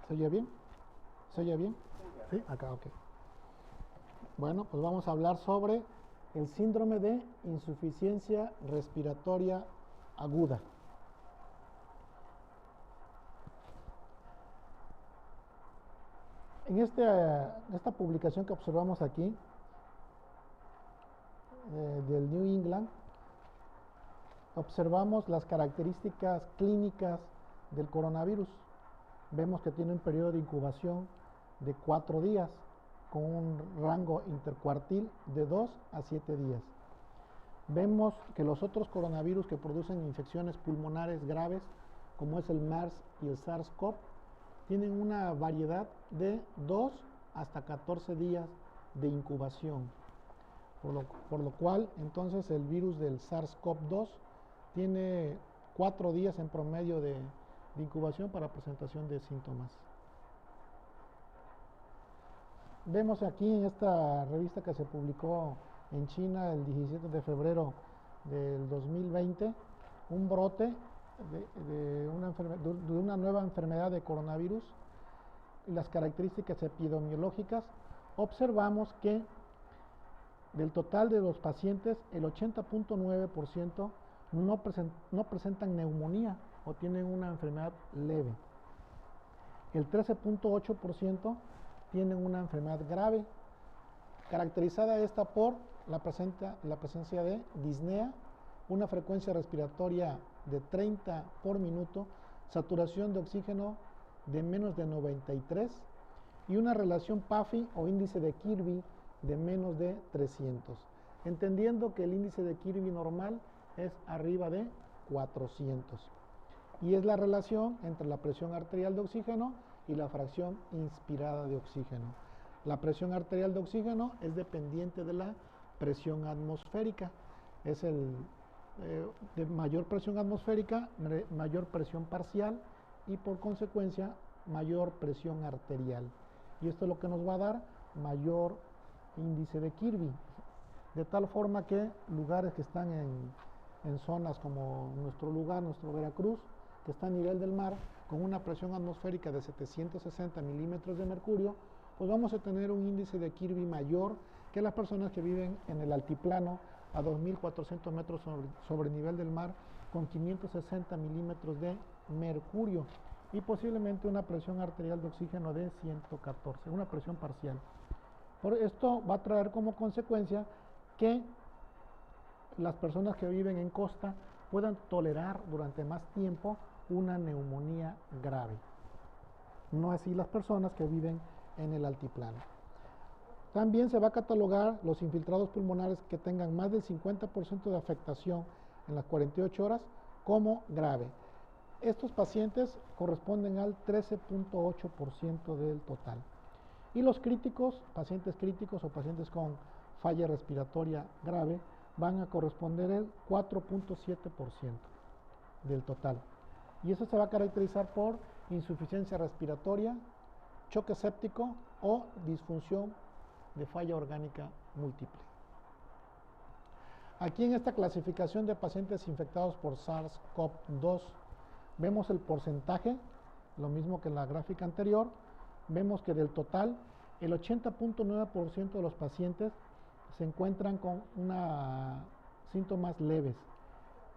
¿Se oye bien? ¿Se oye bien? Sí, acá, ok. Bueno, pues vamos a hablar sobre el síndrome de insuficiencia respiratoria aguda. En esta publicación que observamos aquí, del New England, observamos las características clínicas del coronavirus. Vemos que tiene un periodo de incubación de 4 días, con un rango intercuartil de 2 a 7 días. Vemos que los otros coronavirus que producen infecciones pulmonares graves, como es el MERS y el SARS-CoV, tienen una variedad de 2 hasta 14 días de incubación. Por lo cual, entonces, el virus del SARS-CoV-2 tiene 4 días en promedio de incubación para presentación de síntomas. Vemos aquí en esta revista que se publicó en China el 17 de febrero del 2020 un brote de una nueva enfermedad de coronavirus y las características epidemiológicas. Observamos que del total de los pacientes, el 80.9% no presentan neumonía o tienen una enfermedad leve. El 13.8% tienen una enfermedad grave, caracterizada esta por la presencia de disnea, una frecuencia respiratoria de 30 por minuto, saturación de oxígeno de menos de 93 y una relación PAFI o índice de Kirby de menos de 300, entendiendo que el índice de Kirby normal es arriba de 400 y es la relación entre la presión arterial de oxígeno y la fracción inspirada de oxígeno. La presión arterial de oxígeno es dependiente de la presión atmosférica. Es de mayor presión atmosférica, mayor presión parcial y por consecuencia mayor presión arterial. Y esto es lo que nos va a dar mayor índice de Kirby. De tal forma que lugares que están en zonas como nuestro lugar, nuestro Veracruz, que está a nivel del mar, con una presión atmosférica de 760 milímetros de mercurio, pues vamos a tener un índice de Kirby mayor que las personas que viven en el altiplano a 2.400 metros sobre nivel del mar, con 560 milímetros de mercurio y posiblemente una presión arterial de oxígeno de 114, una presión parcial. Por esto va a traer como consecuencia que las personas que viven en costa puedan tolerar durante más tiempo una neumonía grave. No así las personas que viven en el altiplano. También se va a catalogar los infiltrados pulmonares que tengan más del 50% de afectación en las 48 horas como grave. Estos pacientes corresponden al 13.8% del total. Y los críticos, pacientes críticos o pacientes con falla respiratoria grave, van a corresponder el 4.7% del total. Y eso se va a caracterizar por insuficiencia respiratoria, choque séptico o disfunción de falla orgánica múltiple. Aquí en esta clasificación de pacientes infectados por SARS-CoV-2 vemos el porcentaje, lo mismo que en la gráfica anterior. Vemos que del total, el 80.9% de los pacientes se encuentran con síntomas leves,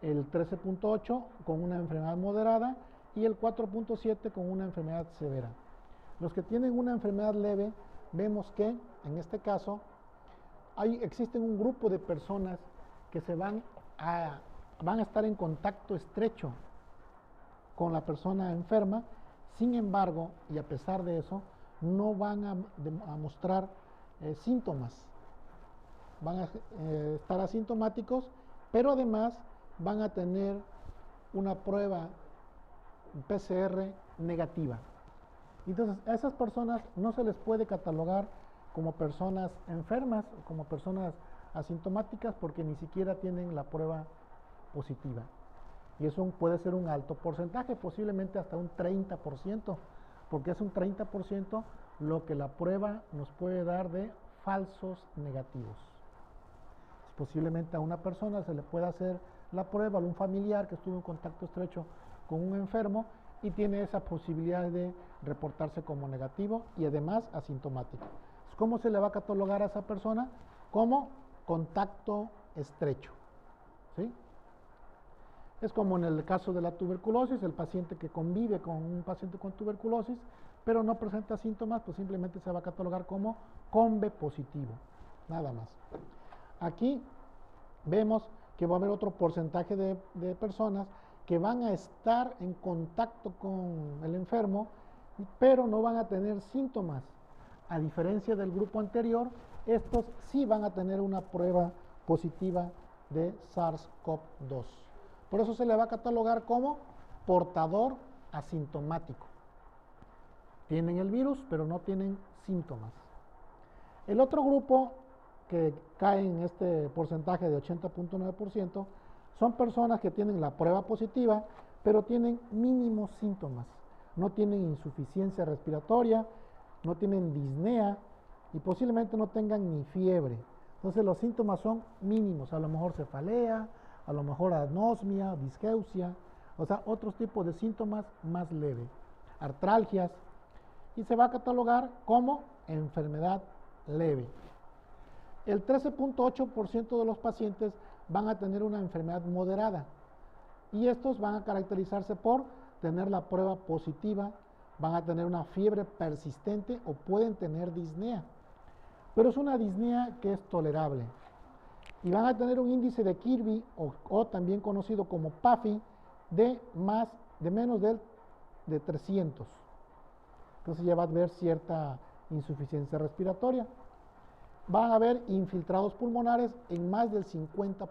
el 13.8% con una enfermedad moderada y el 4.7% con una enfermedad severa. Los que tienen una enfermedad leve, vemos que en este caso existen un grupo de personas que van a estar en contacto estrecho con la persona enferma. Sin embargo, y a pesar de eso, no van a mostrar síntomas. Van a estar asintomáticos, pero además van a tener una prueba PCR negativa. Entonces, a esas personas no se les puede catalogar como personas enfermas, como personas asintomáticas, porque ni siquiera tienen la prueba positiva. Y eso puede ser un alto porcentaje, posiblemente hasta un 30%, porque es un 30% lo que la prueba nos puede dar de falsos negativos. Posiblemente a una persona se le pueda hacer la prueba, a un familiar que estuvo en contacto estrecho con un enfermo, y tiene esa posibilidad de reportarse como negativo y además asintomático. ¿Cómo se le va a catalogar a esa persona? Como contacto estrecho, ¿sí? Es como en el caso de la tuberculosis, el paciente que convive con un paciente con tuberculosis, pero no presenta síntomas, pues simplemente se va a catalogar como COMB positivo, nada más. Aquí vemos que va a haber otro porcentaje de personas que van a estar en contacto con el enfermo, pero no van a tener síntomas. A diferencia del grupo anterior, estos sí van a tener una prueba positiva de SARS-CoV-2. Por eso se le va a catalogar como portador asintomático. Tienen el virus, pero no tienen síntomas. El otro grupo que cae en este porcentaje de 80.9% son personas que tienen la prueba positiva, pero tienen mínimos síntomas. No tienen insuficiencia respiratoria, no tienen disnea y posiblemente no tengan ni fiebre. Entonces los síntomas son mínimos, a lo mejor cefalea, a lo mejor anosmia, disgeusia, o sea, otros tipos de síntomas más leves, artralgias, y se va a catalogar como enfermedad leve. El 13.8% de los pacientes van a tener una enfermedad moderada y estos van a caracterizarse por tener la prueba positiva, van a tener una fiebre persistente o pueden tener disnea, pero es una disnea que es tolerable y van a tener un índice de Kirby o también conocido como PAFI de menos de 300. Entonces ya va a haber cierta insuficiencia respiratoria. Van a haber infiltrados pulmonares en más del 50%.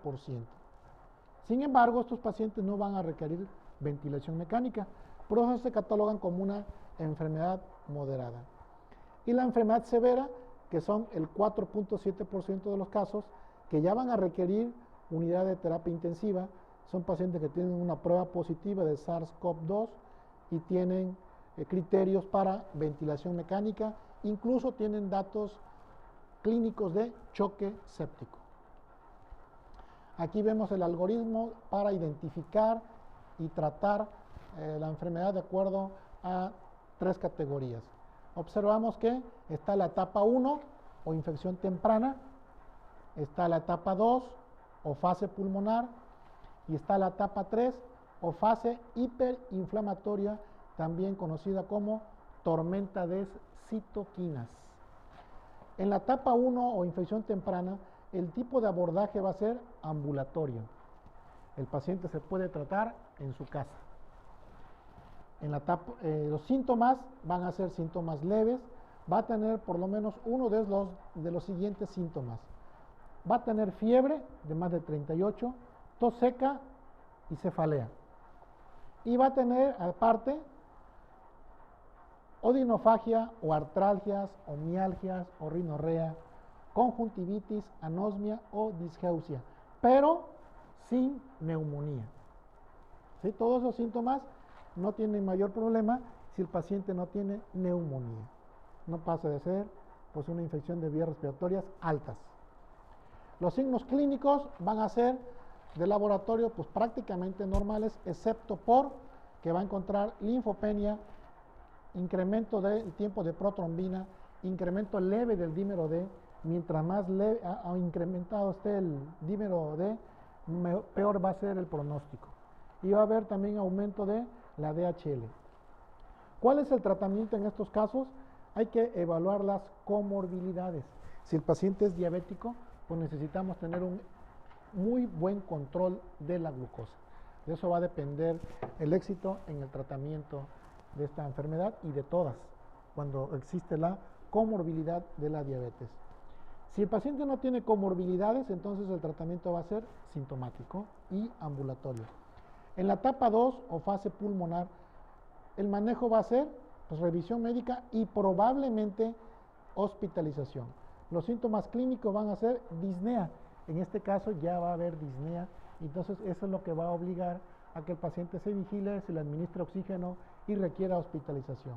Sin embargo, estos pacientes no van a requerir ventilación mecánica, por eso se catalogan como una enfermedad moderada. Y la enfermedad severa, que son el 4.7% de los casos, que ya van a requerir unidad de terapia intensiva, son pacientes que tienen una prueba positiva de SARS-CoV-2 y tienen criterios para ventilación mecánica, incluso tienen datos clínicos de choque séptico. Aquí vemos el algoritmo para identificar y tratar la enfermedad de acuerdo a 3 categorías. Observamos que está la etapa 1 o infección temprana, está la etapa 2 o fase pulmonar y está la etapa 3 o fase hiperinflamatoria, también conocida como tormenta de citoquinas. En la etapa 1 o infección temprana, el tipo de abordaje va a ser ambulatorio. El paciente se puede tratar en su casa. En la etapa, los síntomas van a ser síntomas leves, va a tener por lo menos uno de los siguientes síntomas. Va a tener fiebre de más de 38, tos seca y cefalea. Y va a tener aparte odinofagia o artralgias o mialgias o rinorrea, conjuntivitis, anosmia o disgeusia, pero sin neumonía. ¿Sí? Todos esos síntomas no tienen mayor problema si el paciente no tiene neumonía. No pasa de ser pues, una infección de vías respiratorias altas. Los signos clínicos van a ser de laboratorio pues, prácticamente normales, excepto por que va a encontrar linfopenia, incremento del tiempo de protrombina, incremento leve del dímero D. Mientras más leve o incrementado esté el dímero D, peor va a ser el pronóstico. Y va a haber también aumento de la DHL. ¿Cuál es el tratamiento en estos casos? Hay que evaluar las comorbilidades. Si el paciente es diabético, pues necesitamos tener un muy buen control de la glucosa. De eso va a depender el éxito en el tratamiento de esta enfermedad y de todas, cuando existe la comorbilidad de la diabetes. Si el paciente no tiene comorbilidades, entonces el tratamiento va a ser sintomático y ambulatorio. En la etapa 2 o fase pulmonar, el manejo va a ser pues, revisión médica y probablemente hospitalización. Los síntomas clínicos van a ser disnea. En este caso ya va a haber disnea, entonces eso es lo que va a obligar a que el paciente se vigile, se le administre oxígeno y requiera hospitalización.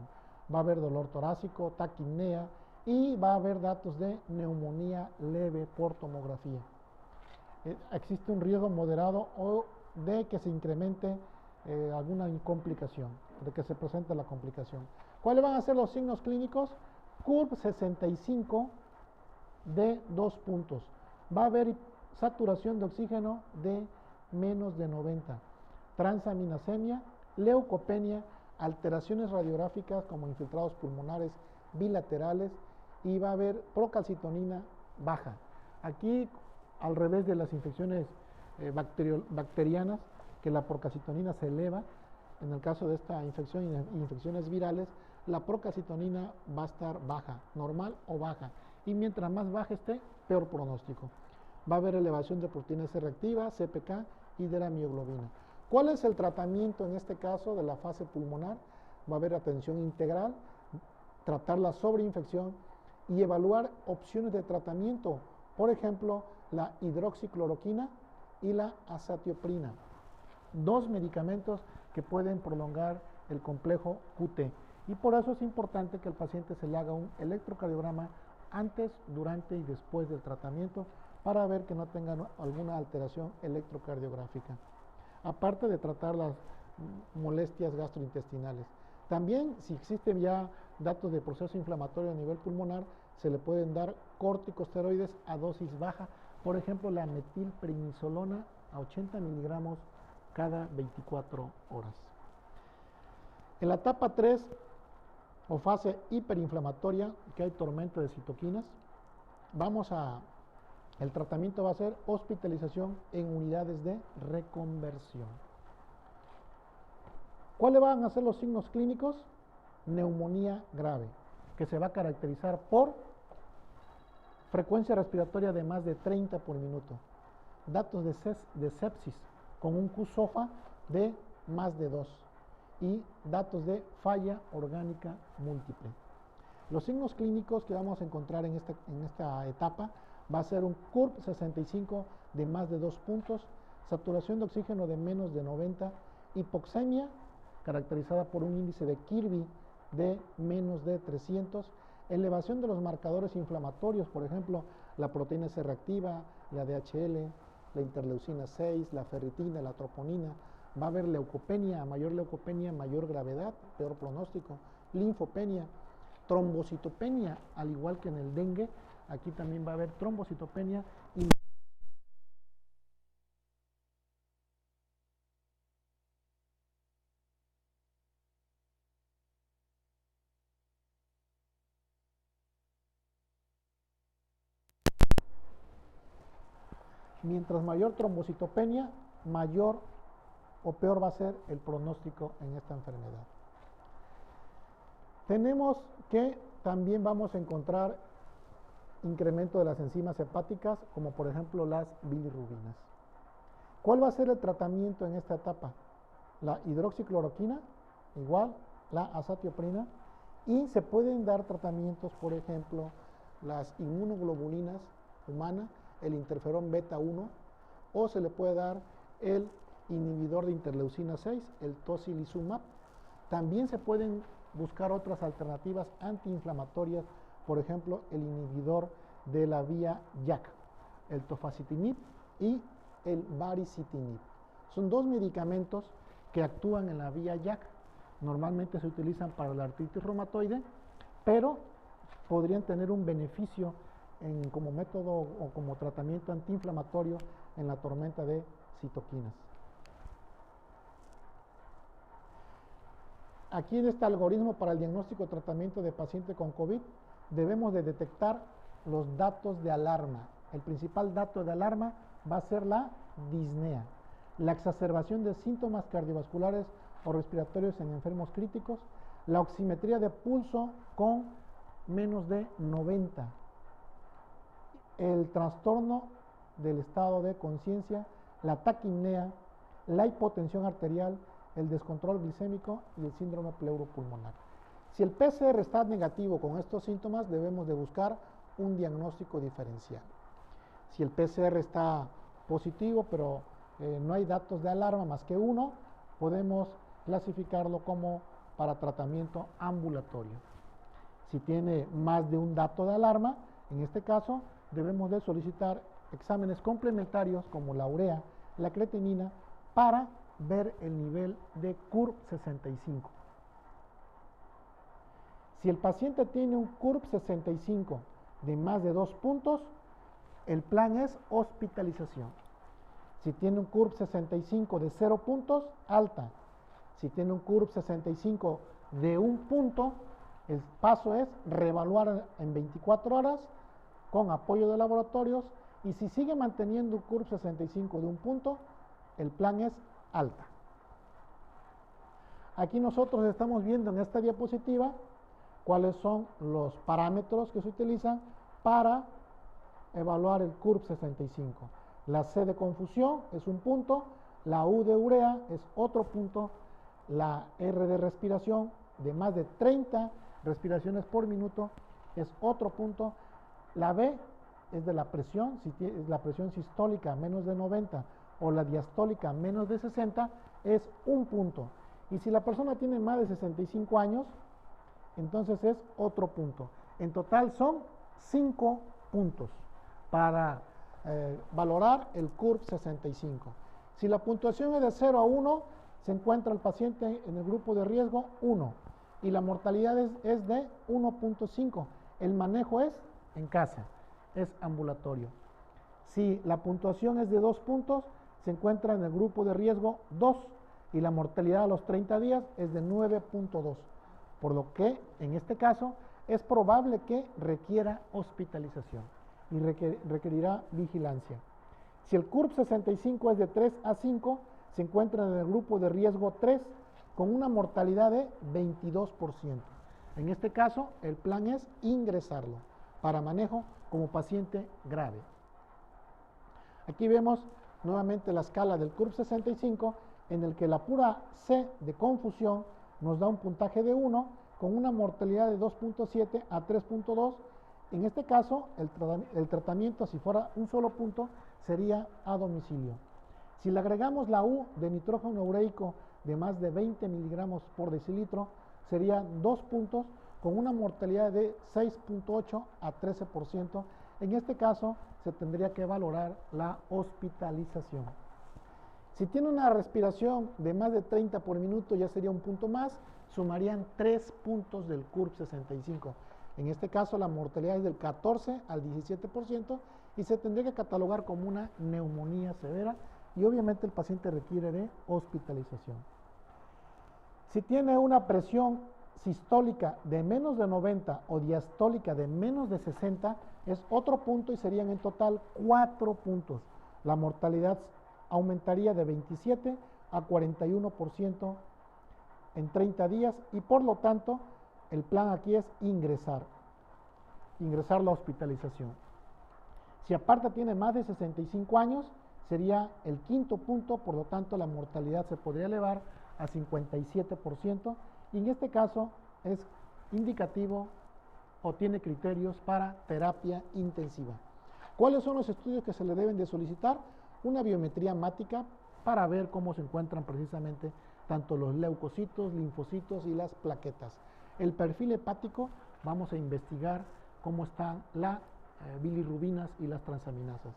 Va a haber dolor torácico, taquipnea y va a haber datos de neumonía leve por tomografía. Existe un riesgo moderado o de que se incremente alguna complicación. de que se presenta la complicación. ¿Cuáles van a ser los signos clínicos? CURB 65 de 2 puntos. Va a haber saturación de oxígeno de menos de 90, transaminasemia, leucopenia, alteraciones radiográficas como infiltrados pulmonares bilaterales y va a haber procalcitonina baja. Aquí, al revés de las infecciones bacterianas, que la procalcitonina se eleva, en el caso de esta infección y infecciones virales, la procalcitonina va a estar baja, normal o baja, y mientras más baja esté, peor pronóstico. Va a haber elevación de proteína C reactiva, CPK y de la mioglobina. ¿Cuál es el tratamiento en este caso de la fase pulmonar? Va a haber atención integral, tratar la sobreinfección y evaluar opciones de tratamiento, por ejemplo, la hidroxicloroquina y la azatioprina, dos medicamentos que pueden prolongar el complejo QT. Y por eso es importante que el paciente se le haga un electrocardiograma antes, durante y después del tratamiento para ver que no tengan alguna alteración electrocardiográfica. Aparte de tratar las molestias gastrointestinales. También, si existen ya datos de proceso inflamatorio a nivel pulmonar, se le pueden dar corticosteroides a dosis baja, por ejemplo, la metilprednisolona a 80 miligramos cada 24 horas. En la etapa 3 o fase hiperinflamatoria, que hay tormenta de citoquinas, el tratamiento va a ser hospitalización en unidades de reconversión. ¿Cuáles van a ser los signos clínicos? Neumonía grave, que se va a caracterizar por frecuencia respiratoria de más de 30 por minuto, datos de sepsis con un Q-SOFA de más de 2 y datos de falla orgánica múltiple. Los signos clínicos que vamos a encontrar en esta etapa va a ser un CURB 65 de más de 2 puntos, saturación de oxígeno de menos de 90, hipoxemia caracterizada por un índice de Kirby de menos de 300, elevación de los marcadores inflamatorios, por ejemplo, la proteína C reactiva, la DHL, la interleucina 6, la ferritina, la troponina. Va a haber leucopenia, mayor gravedad, peor pronóstico, linfopenia, trombocitopenia, al igual que en el dengue, aquí también va a haber trombocitopenia y mientras mayor trombocitopenia, mayor o peor va a ser el pronóstico en esta enfermedad. Tenemos que también vamos a encontrar incremento de las enzimas hepáticas, como por ejemplo las bilirrubinas. ¿Cuál va a ser el tratamiento en esta etapa? La hidroxicloroquina, igual la azatioprina, y se pueden dar tratamientos, por ejemplo, las inmunoglobulinas humanas, el interferón beta 1, o se le puede dar el inhibidor de interleucina 6, el tocilizumab. También se pueden buscar otras alternativas antiinflamatorias, por ejemplo, el inhibidor de la vía JAK, el tofacitinib y el baricitinib. Son dos medicamentos que actúan en la vía JAK. Normalmente se utilizan para la artritis reumatoide, pero podrían tener un beneficio como método o como tratamiento antiinflamatorio en la tormenta de citoquinas. Aquí en este algoritmo para el diagnóstico y tratamiento de paciente con COVID, debemos de detectar los datos de alarma. El principal dato de alarma va a ser la disnea, la exacerbación de síntomas cardiovasculares o respiratorios en enfermos críticos, la oximetría de pulso con menos de 90, el trastorno del estado de conciencia, la taquipnea, la hipotensión arterial, el descontrol glicémico y el síndrome pleuropulmonar. Si el PCR está negativo con estos síntomas, debemos de buscar un diagnóstico diferencial. Si el PCR está positivo, pero no hay datos de alarma más que uno, podemos clasificarlo como para tratamiento ambulatorio. Si tiene más de un dato de alarma, en este caso debemos de solicitar exámenes complementarios como la urea, la creatinina, para ver el nivel de CURB 65. Si el paciente tiene un CURP 65 de más de 2 puntos, el plan es hospitalización. Si tiene un CURP 65 de 0 puntos, alta. Si tiene un CURP 65 de 1 punto, el paso es reevaluar en 24 horas con apoyo de laboratorios, y si sigue manteniendo un CURP 65 de 1 punto, el plan es alta. Aquí nosotros estamos viendo en esta diapositiva cuáles son los parámetros que se utilizan para evaluar el CURP 65. La C de confusión es 1 punto, la U de urea es otro punto, la R de respiración de más de 30 respiraciones por minuto es otro punto, la B es de la presión, si es la presión sistólica menos de 90 o la diastólica menos de 60 es 1 punto, y si la persona tiene más de 65 años, entonces es otro punto. En total son 5 puntos para valorar el CURP 65. Si la puntuación es de 0 a 1, se encuentra el paciente en el grupo de riesgo 1 y la mortalidad es de 1.5. El manejo es en casa, es ambulatorio. Si la puntuación es de 2 puntos, se encuentra en el grupo de riesgo 2 y la mortalidad a los 30 días es de 9.2, por lo que en este caso es probable que requiera hospitalización y requerirá vigilancia. Si el CURP 65 es de 3 a 5, se encuentra en el grupo de riesgo 3 con una mortalidad de 22%. En este caso, el plan es ingresarlo para manejo como paciente grave. Aquí vemos nuevamente la escala del CURP 65, en el que la pura C de confusión nos da un puntaje de 1 con una mortalidad de 2.7 a 3.2. En este caso, el tratamiento, si fuera un solo punto, sería a domicilio. Si le agregamos la U de nitrógeno ureico de más de 20 miligramos por decilitro, sería 2 puntos con una mortalidad de 6.8 a 13%. En este caso, se tendría que valorar la hospitalización. Si tiene una respiración de más de 30 por minuto, ya sería un punto más, sumarían 3 puntos del CURP 65. En este caso, la mortalidad es del 14 al 17% y se tendría que catalogar como una neumonía severa y obviamente el paciente requiere de hospitalización. Si tiene una presión sistólica de menos de 90 o diastólica de menos de 60, es otro punto y serían en total 4 puntos. La mortalidad aumentaría de 27 a 41% en 30 días y por lo tanto el plan aquí es ingresar la hospitalización. Si aparte tiene más de 65 años, sería el quinto punto, por lo tanto la mortalidad se podría elevar a 57% y en este caso es indicativo o tiene criterios para terapia intensiva. ¿Cuáles son los estudios que se le deben de solicitar? Una biometría hemática para ver cómo se encuentran precisamente tanto los leucocitos, linfocitos y las plaquetas. El perfil hepático, vamos a investigar cómo están las bilirrubinas y las transaminasas.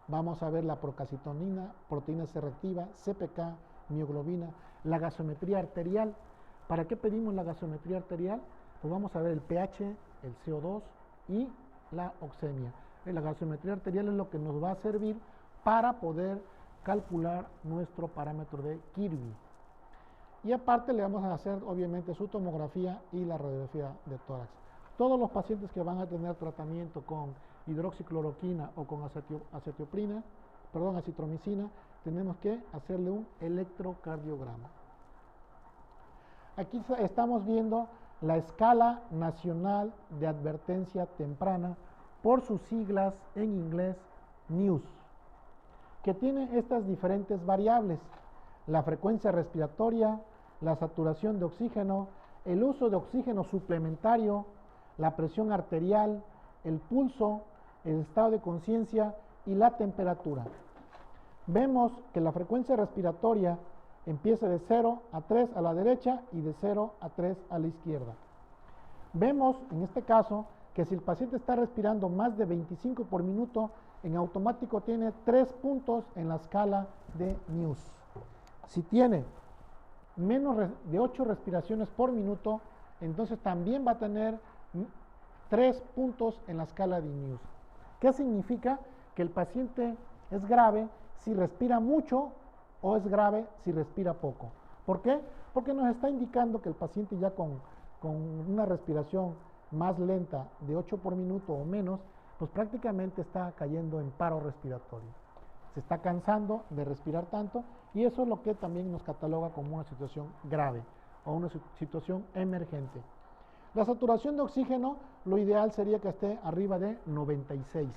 Vamos a ver la procalcitonina, proteína C reactiva, CPK, mioglobina, la gasometría arterial. ¿Para qué pedimos la gasometría arterial? Pues vamos a ver el pH, el CO2 y la oxemia. La gasometría arterial es lo que nos va a servir para poder calcular nuestro parámetro de Kirby. Y aparte le vamos a hacer obviamente su tomografía y la radiografía de tórax. Todos los pacientes que van a tener tratamiento con hidroxicloroquina o con acitromicina, tenemos que hacerle un electrocardiograma. Aquí estamos viendo la escala nacional de advertencia temprana, por sus siglas en inglés NEWS, que tiene estas diferentes variables: la frecuencia respiratoria, la saturación de oxígeno, el uso de oxígeno suplementario, la presión arterial, el pulso, el estado de conciencia y la temperatura. Vemos que la frecuencia respiratoria empieza de 0 a 3 a la derecha y de 0 a 3 a la izquierda. Vemos en este caso que si el paciente está respirando más de 25 por minuto, en automático tiene 3 puntos en la escala de NEWS. Si tiene menos de 8 respiraciones por minuto, entonces también va a tener 3 puntos en la escala de INEWS. ¿Qué significa? Que el paciente es grave si respira mucho o es grave si respira poco. ¿Por qué? Porque nos está indicando que el paciente ya con una respiración más lenta de 8 por minuto o menos, pues prácticamente está cayendo en paro respiratorio. Se está cansando de respirar tanto y eso es lo que también nos cataloga como una situación grave o una situación emergente. La saturación de oxígeno, lo ideal sería que esté arriba de 96.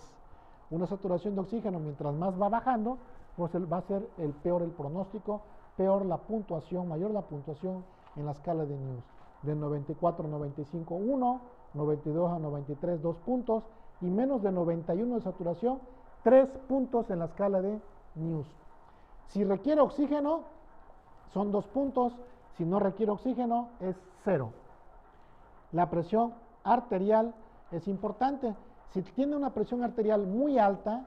Una saturación de oxígeno, mientras más va bajando, pues va a ser el peor el pronóstico, peor la puntuación, mayor la puntuación en la escala de INEWS. De 94 a 95, 1, 92 a 93, 2 puntos, y menos de 91 de saturación, 3 puntos en la escala de INEWS. Si requiere oxígeno, son 2 puntos, si no requiere oxígeno, es 0. La presión arterial es importante. Si tiene una presión arterial muy alta,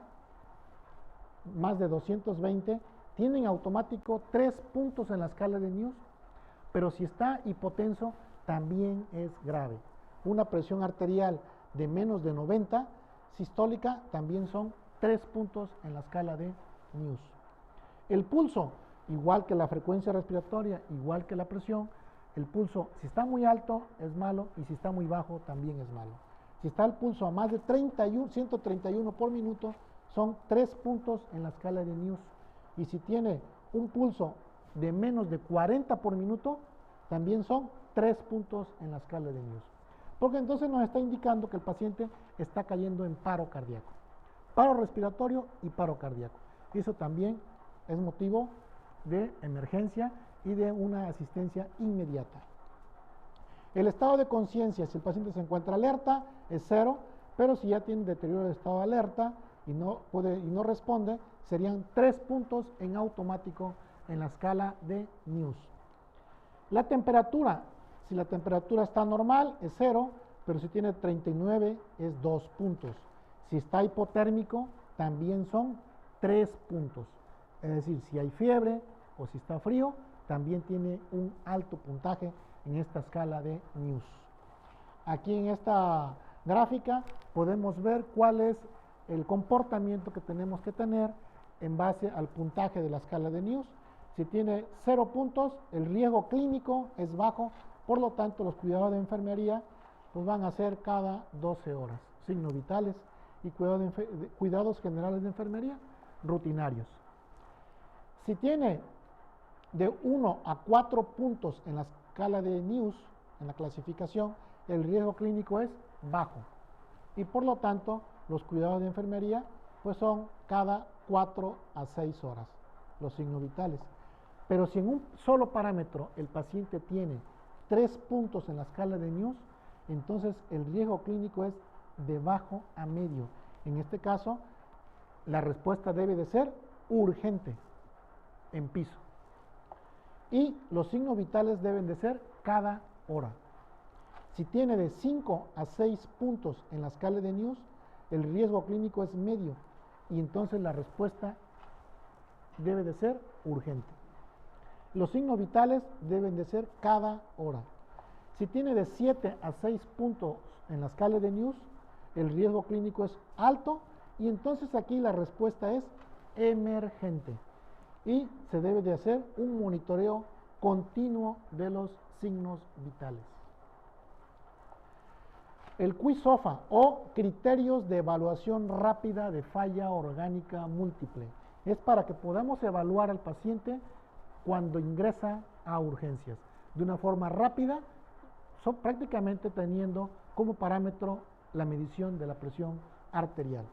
más de 220, tiene en automático 3 puntos en la escala de INEWS, pero si está hipotenso, también es grave. Una presión arterial de menos de 90 sistólica también son 3 puntos en la escala de INEWS. El pulso, igual que la frecuencia respiratoria, igual que la presión, el pulso, si está muy alto, es malo, y si está muy bajo, también es malo. Si está el pulso a más de 131 por minuto, son 3 puntos en la escala de INEWS. Y si tiene un pulso de menos de 40 por minuto, también son 3 puntos en la escala de INEWS. Porque entonces nos está indicando que el paciente está cayendo en paro cardíaco. Paro respiratorio y paro cardíaco. Y eso también es motivo de emergencia y de una asistencia inmediata. El estado de conciencia, si el paciente se encuentra alerta, es 0, pero si ya tiene deterioro de estado de alerta y no responde, serían 3 puntos en automático en la escala de INEWS. La temperatura, si la temperatura está normal, es 0, pero si tiene 39, es 2 puntos. Si está hipotérmico, también son 3 puntos. Es decir, si hay fiebre o si está frío, también tiene un alto puntaje en esta escala de INEWS. Aquí en esta gráfica podemos ver cuál es el comportamiento que tenemos que tener en base al puntaje de la escala de INEWS. Si tiene 0 puntos, el riesgo clínico es bajo, por lo tanto los cuidados de enfermería pues van a ser cada 12 horas, signos vitales y cuidados generales de enfermería rutinarios. Si tiene de 1 a 4 puntos en la escala de INEWS, en la clasificación, el riesgo clínico es bajo. Y por lo tanto, los cuidados de enfermería pues son cada 4 a 6 horas, los signos vitales. Pero si en un solo parámetro el paciente tiene 3 puntos en la escala de INEWS, entonces el riesgo clínico es de bajo a medio. En este caso, la respuesta debe de ser urgente, en piso. Y los signos vitales deben de ser cada hora. Si tiene de 5 a 6 puntos en la escala de INEWS, el riesgo clínico es medio y entonces la respuesta debe de ser urgente. Los signos vitales deben de ser cada hora. Si tiene de 7 a 6 puntos en la escala de INEWS, el riesgo clínico es alto y entonces aquí la respuesta es emergente. Y se debe de hacer un monitoreo continuo de los signos vitales. El QI-SOFA o criterios de evaluación rápida de falla orgánica múltiple es para que podamos evaluar al paciente cuando ingresa a urgencias de una forma rápida, prácticamente teniendo como parámetro la medición de la presión arterial.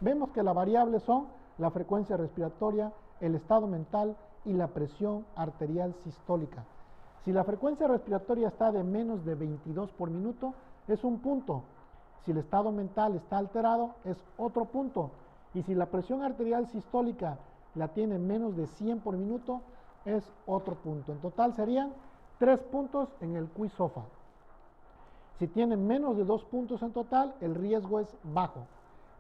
Vemos que las variables son la frecuencia respiratoria, el estado mental y la presión arterial sistólica. Si la frecuencia respiratoria está de menos de 22 por minuto, es un punto. Si el estado mental está alterado, es otro punto. Y si la presión arterial sistólica la tiene menos de 100 por minuto, es otro punto. En total serían 3 puntos en el QI-SOFA. Si tiene menos de 2 puntos en total, el riesgo es bajo.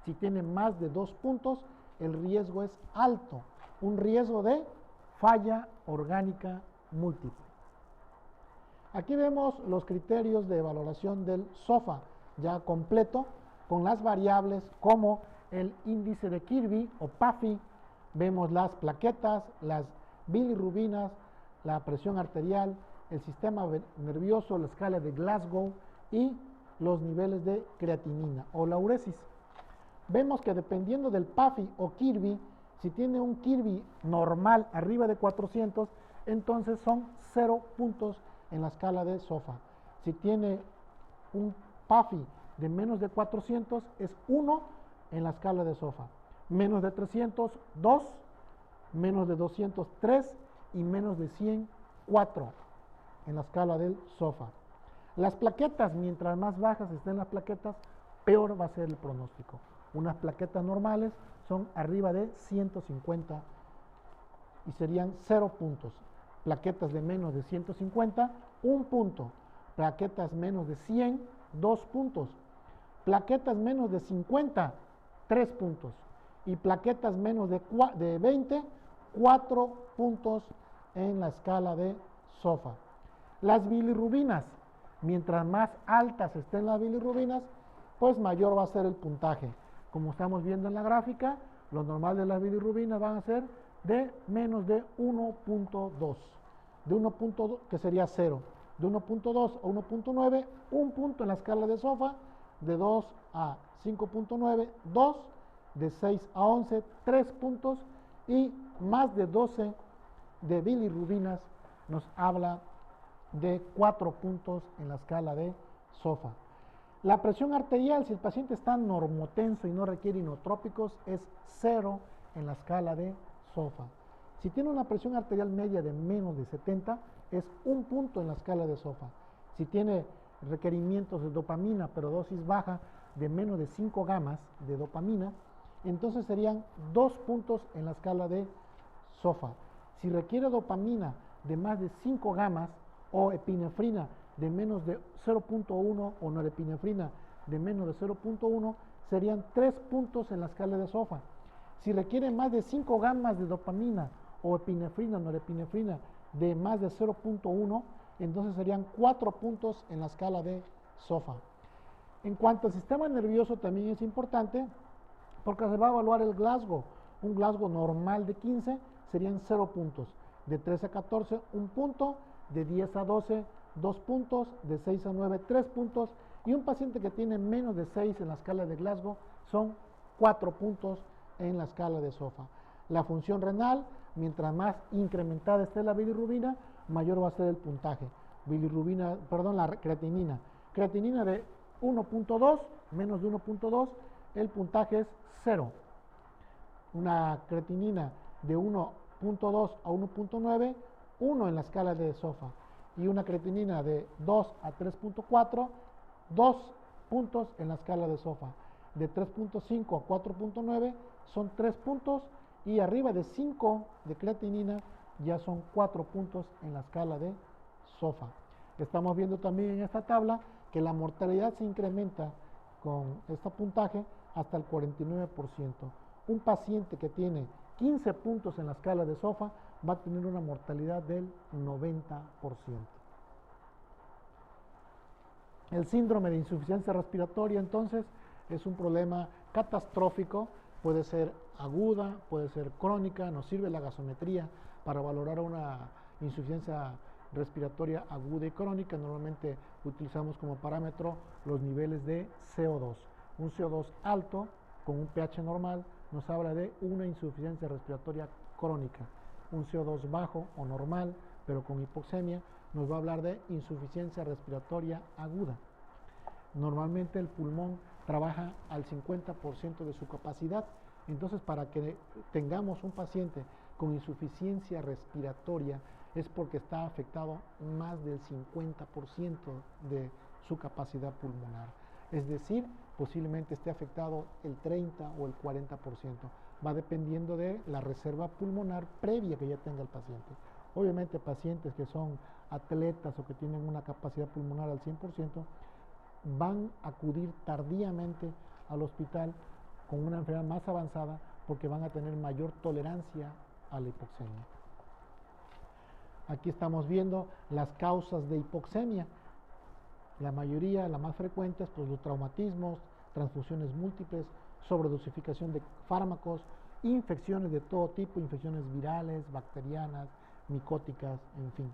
Si tiene más de 2 puntos, el riesgo es alto. Un riesgo de falla orgánica múltiple. Aquí vemos los criterios de valoración del SOFA ya completo, con las variables como el índice de Kirby o PAFI, vemos las plaquetas, las bilirrubinas, la presión arterial, el sistema nervioso, la escala de Glasgow y los niveles de creatinina o la uresis. Vemos que dependiendo del PAFI o Kirby, si tiene un Kirby normal arriba de 400, entonces son 0 puntos en la escala de SOFA. Si tiene un PAFI de menos de 400, es 1 en la escala de SOFA. Menos de 300, 2, menos de 200, 3 y menos de 100, 4 en la escala del SOFA. Las plaquetas, mientras más bajas estén las plaquetas, peor va a ser el pronóstico. Unas plaquetas normales son arriba de 150 y serían 0 puntos. Plaquetas de menos de 150, 1 punto. Plaquetas menos de 100, 2 puntos. Plaquetas menos de 50, 3 puntos. Y plaquetas menos de 20, 4 puntos en la escala de SOFA. Las bilirrubinas, mientras más altas estén las bilirrubinas, pues mayor va a ser el puntaje. Como estamos viendo en la gráfica, lo normal de las bilirrubinas van a ser de menos de 1.2, de 1.2 que sería 0, de 1.2 a 1.9, 1 punto en la escala de SOFA, de 2 a 5.9, 2, de 6 a 11, 3 puntos y más de 12 de bilirrubinas nos habla de 4 puntos en la escala de SOFA. La presión arterial, si el paciente está normotenso y no requiere inotrópicos, es 0 en la escala de SOFA. Si tiene una presión arterial media de menos de 70, es 1 punto en la escala de SOFA. Si tiene requerimientos de dopamina, pero dosis baja, de menos de 5 gamas de dopamina, entonces serían 2 puntos en la escala de SOFA. Si requiere dopamina de más de 5 gamas o epinefrina de menos de 0.1 o norepinefrina de menos de 0.1, serían 3 puntos en la escala de SOFA. Si requiere más de 5 gamas de dopamina o epinefrina, norepinefrina de más de 0.1, entonces serían 4 puntos en la escala de SOFA. En cuanto al sistema nervioso también es importante porque se va a evaluar el Glasgow. Un Glasgow normal de 15 serían 0 puntos, de 13 a 14 1 punto, de 10 a 12 2 puntos, de 6 a 9 3 puntos y un paciente que tiene menos de 6 en la escala de Glasgow son 4 puntos en la escala de SOFA. La función renal, mientras más incrementada esté la bilirrubina, mayor va a ser el puntaje. La creatinina. Creatinina de 1.2, menos de 1.2, el puntaje es 0. Una creatinina de 1.2 a 1.9, 1 en la escala de SOFA. Y una creatinina de 2 a 3.4, 2 puntos en la escala de SOFA. De 3.5 a 4.9 son 3 puntos y arriba de 5 de creatinina ya son 4 puntos en la escala de SOFA. Estamos viendo también en esta tabla que la mortalidad se incrementa con este puntaje hasta el 49%. Un paciente que tiene 15 puntos en la escala de SOFA va a tener una mortalidad del 90%. El síndrome de insuficiencia respiratoria entonces es un problema catastrófico, puede ser aguda, puede ser crónica, nos sirve la gasometría para valorar una insuficiencia respiratoria aguda y crónica. Normalmente utilizamos como parámetro los niveles de CO2. Un CO2 alto con un pH normal nos habla de una insuficiencia respiratoria crónica. Un CO2 bajo o normal, pero con hipoxemia, nos va a hablar de insuficiencia respiratoria aguda. Normalmente el pulmón trabaja al 50% de su capacidad, entonces para que tengamos un paciente con insuficiencia respiratoria es porque está afectado más del 50% de su capacidad pulmonar. Es decir, posiblemente esté afectado el 30 o el 40%. Va dependiendo de la reserva pulmonar previa que ya tenga el paciente. Obviamente pacientes que son atletas o que tienen una capacidad pulmonar al 100% van a acudir tardíamente al hospital con una enfermedad más avanzada porque van a tener mayor tolerancia a la hipoxemia. Aquí estamos viendo las causas de hipoxemia. La mayoría, las más frecuentes, pues los traumatismos, transfusiones múltiples, sobredosificación de fármacos, infecciones de todo tipo, infecciones virales, bacterianas, micóticas, en fin,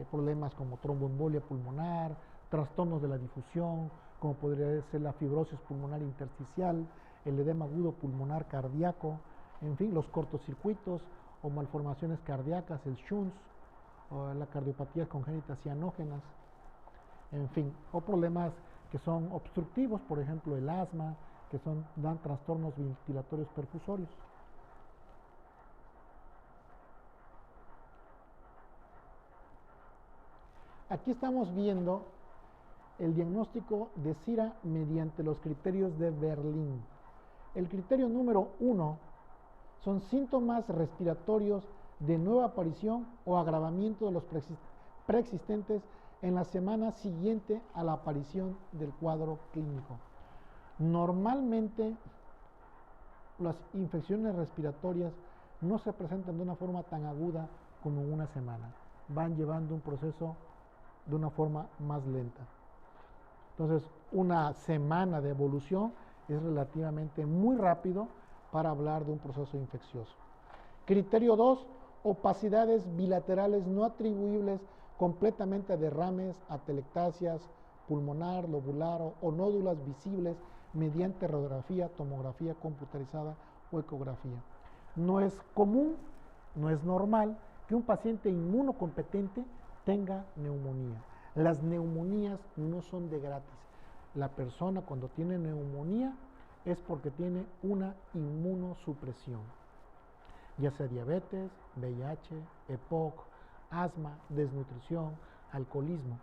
problemas como tromboembolia pulmonar, trastornos de la difusión, como podría ser la fibrosis pulmonar intersticial, el edema agudo pulmonar cardíaco, en fin, los cortocircuitos o malformaciones cardíacas, el SHUNS, o la cardiopatía congénitas cianógenas, en fin, o problemas que son obstructivos, por ejemplo, el asma, que dan trastornos ventilatorios perfusorios. Aquí estamos viendo el diagnóstico de SIRA mediante los criterios de Berlín. El criterio número 1 son síntomas respiratorios de nueva aparición o agravamiento de los preexistentes en la semana siguiente a la aparición del cuadro clínico. Normalmente las infecciones respiratorias no se presentan de una forma tan aguda como en una semana. Van llevando un proceso de una forma más lenta. Entonces, una semana de evolución es relativamente muy rápido para hablar de un proceso infeccioso. Criterio 2, opacidades bilaterales no atribuibles completamente a derrames, atelectasias pulmonar, lobular o nódulas visibles mediante radiografía, tomografía computarizada o ecografía. No es común, no es normal que un paciente inmunocompetente tenga neumonía. Las neumonías no son de gratis. La persona cuando tiene neumonía es porque tiene una inmunosupresión, ya sea diabetes, VIH, EPOC, asma, desnutrición, alcoholismo.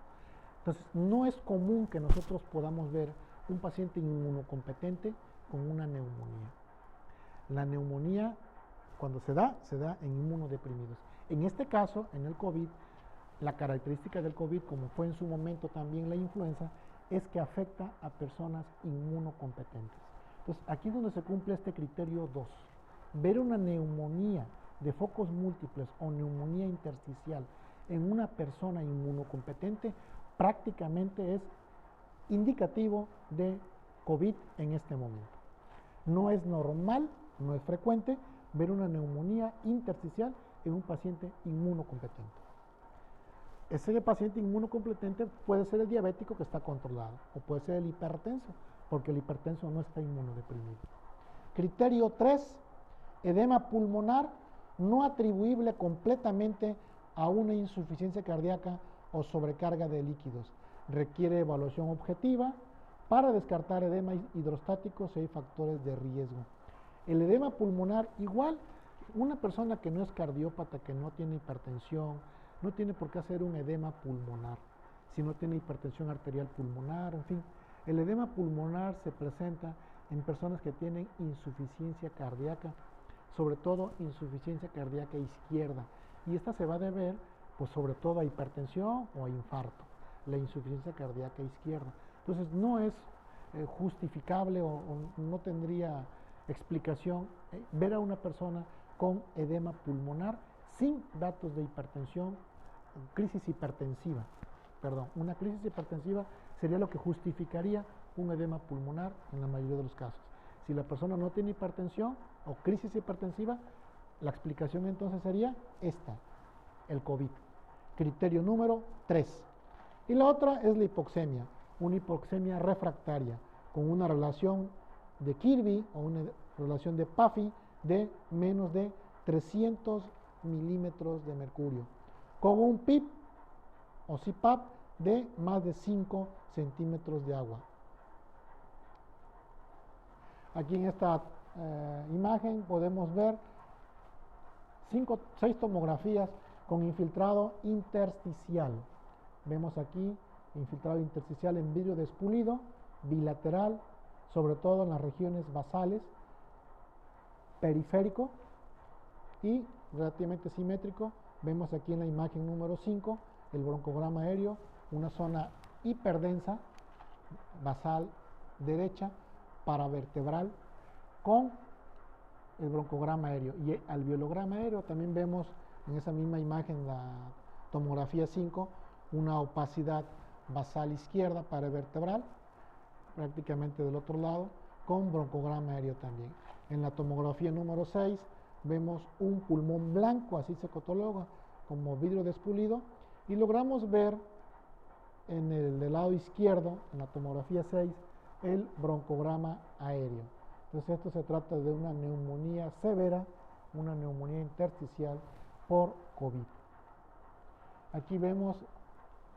Entonces, no es común que nosotros podamos ver un paciente inmunocompetente con una neumonía. La neumonía, cuando se da en inmunodeprimidos. En este caso, en el COVID, la característica del COVID, como fue en su momento también la influenza, es que afecta a personas inmunocompetentes. Entonces, aquí es donde se cumple este criterio 2. Ver una neumonía de focos múltiples o neumonía intersticial en una persona inmunocompetente prácticamente es indicativo de COVID en este momento. No es normal, no es frecuente ver una neumonía intersticial en un paciente inmunocompetente. Ese paciente inmunocompetente puede ser el diabético que está controlado o puede ser el hipertenso, porque el hipertenso no está inmunodeprimido. Criterio 3, edema pulmonar no atribuible completamente a una insuficiencia cardíaca o sobrecarga de líquidos. Requiere evaluación objetiva para descartar edema hidrostático si hay factores de riesgo. El edema pulmonar, igual, una persona que no es cardiópata, que no tiene hipertensión, no tiene por qué hacer un edema pulmonar, si no tiene hipertensión arterial pulmonar, en fin. El edema pulmonar se presenta en personas que tienen insuficiencia cardíaca, sobre todo insuficiencia cardíaca izquierda, y esta se va a deber, pues, sobre todo a hipertensión o a infarto, la insuficiencia cardíaca izquierda. Entonces, no es justificable o no tendría explicación ver a una persona con edema pulmonar sin datos de hipertensión, crisis hipertensiva. Perdón, una crisis hipertensiva sería lo que justificaría un edema pulmonar en la mayoría de los casos. Si la persona no tiene hipertensión o crisis hipertensiva, la explicación entonces sería esta, el COVID. Criterio número 3. Y la otra es la hipoxemia, una hipoxemia refractaria, con una relación de Kirby o una relación de PAFI de menos de 300 milímetros de mercurio, con un PIB o CPAP de más de 5 centímetros de agua. Aquí en esta imagen podemos ver 6 tomografías con infiltrado intersticial. Vemos aquí infiltrado intersticial en vidrio despulido, bilateral, sobre todo en las regiones basales, periférico y relativamente simétrico. Vemos aquí en la imagen número 5 el broncograma aéreo, una zona hiperdensa, basal derecha, paravertebral, con el broncograma aéreo. Y alveolograma aéreo también vemos en esa misma imagen la tomografía 5, una opacidad basal izquierda paravertebral, prácticamente del otro lado, con broncograma aéreo también. En la tomografía número 6 vemos un pulmón blanco, así se cataloga como vidrio despulido, y logramos ver en el del lado izquierdo, en la tomografía 6, el broncograma aéreo. Entonces esto se trata de una neumonía severa, una neumonía intersticial por COVID. Aquí vemos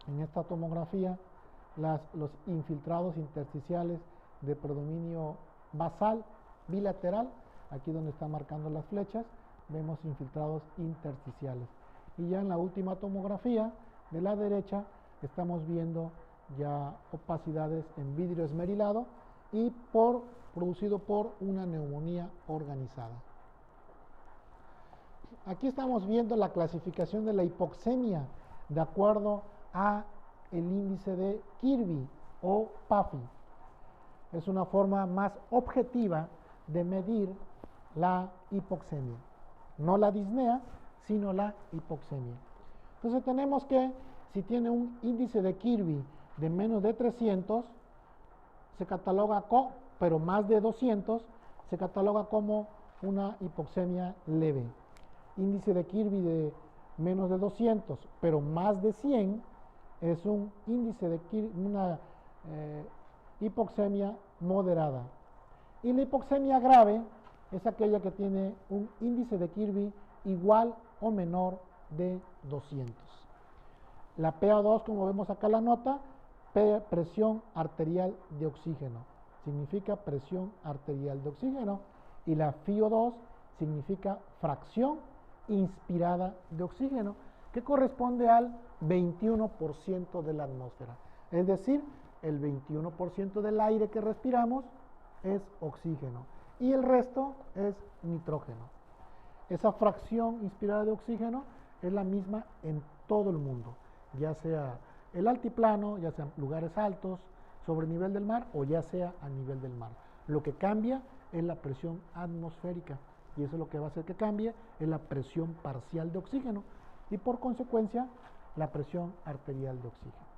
en esta tomografía los infiltrados intersticiales de predominio basal bilateral, aquí donde están marcando las flechas, vemos infiltrados intersticiales. Y ya en la última tomografía de la derecha estamos viendo ya opacidades en vidrio esmerilado y producido por una neumonía organizada. Aquí estamos viendo la clasificación de la hipoxemia de acuerdo a el índice de Kirby o PAFI. Es una forma más objetiva de medir la hipoxemia. No la disnea, sino la hipoxemia. Entonces tenemos que, si tiene un índice de Kirby de menos de 300, se cataloga pero más de 200, se cataloga como una hipoxemia leve. Índice de Kirby de menos de 200, pero más de 100, es un índice de una hipoxemia moderada. Y la hipoxemia grave es aquella que tiene un índice de Kirby igual o menor de 200. La PA2, como vemos acá la nota, presión arterial de oxígeno, significa presión arterial de oxígeno, y la FiO2 significa fracción inspirada de oxígeno, que corresponde al 21% de la atmósfera. Es decir, el 21% del aire que respiramos es oxígeno y el resto es nitrógeno. Esa fracción inspirada de oxígeno es la misma en todo el mundo, ya sea el altiplano, ya sean lugares altos sobre el nivel del mar o ya sea a nivel del mar. Lo que cambia es la presión atmosférica y eso es lo que va a hacer que cambie, es la presión parcial de oxígeno y por consecuencia la presión arterial de oxígeno.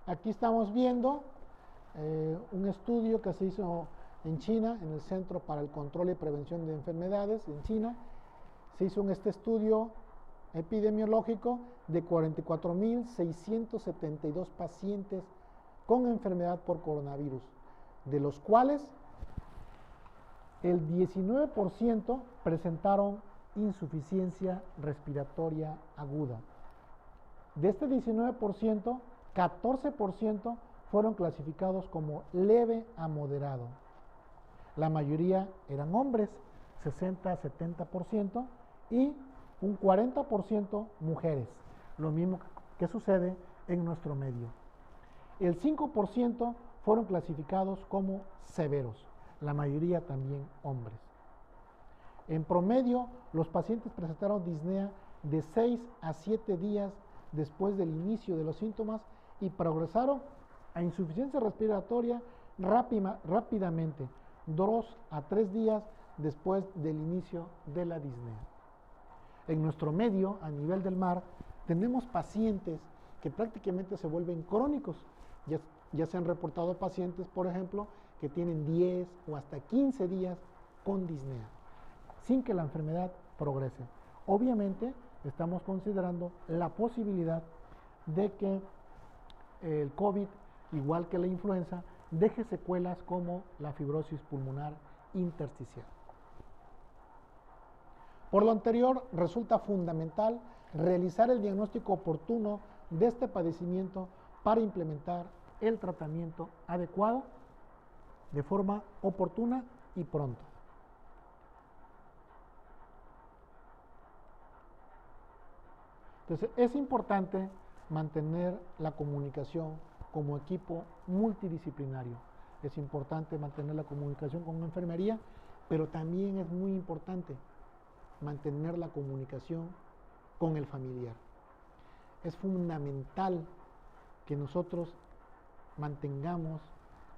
Aquí estamos viendo un estudio que se hizo en China, en el Centro para el Control y Prevención de Enfermedades en China. Se hizo este estudio epidemiológico de 44.672 pacientes con enfermedad por coronavirus, de los cuales el 19% presentaron insuficiencia respiratoria aguda. De este 19%, 14% fueron clasificados como leve a moderado. La mayoría eran hombres, 60-70%, y un 40% mujeres, lo mismo que sucede en nuestro medio. El 5% fueron clasificados como severos, la mayoría también hombres. En promedio, los pacientes presentaron disnea de 6 a 7 días después del inicio de los síntomas y progresaron a insuficiencia respiratoria rápidamente, 2 a 3 días después del inicio de la disnea. En nuestro medio, a nivel del mar, tenemos pacientes que prácticamente se vuelven crónicos. Ya se han reportado pacientes, por ejemplo, que tienen 10 o hasta 15 días con disnea, sin que la enfermedad progrese. Obviamente, estamos considerando la posibilidad de que el COVID, igual que la influenza, deje secuelas como la fibrosis pulmonar intersticial. Por lo anterior, resulta fundamental realizar el diagnóstico oportuno de este padecimiento para implementar el tratamiento adecuado de forma oportuna y pronta. Entonces, es importante mantener la comunicación como equipo multidisciplinario. Es importante mantener la comunicación con enfermería, pero también es muy importante mantener la comunicación con el familiar. Es fundamental que nosotros mantengamos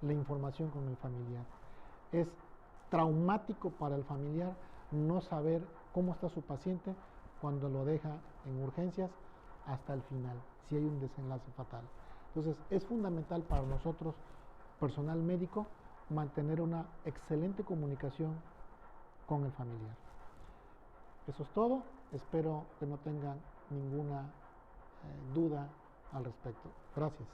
la información con el familiar. Es traumático para el familiar no saber cómo está su paciente cuando lo deja en urgencias hasta el final, si hay un desenlace fatal. Entonces, es fundamental para nosotros, personal médico, mantener una excelente comunicación con el familiar. Eso es todo. Espero que no tengan ninguna duda al respecto. Gracias.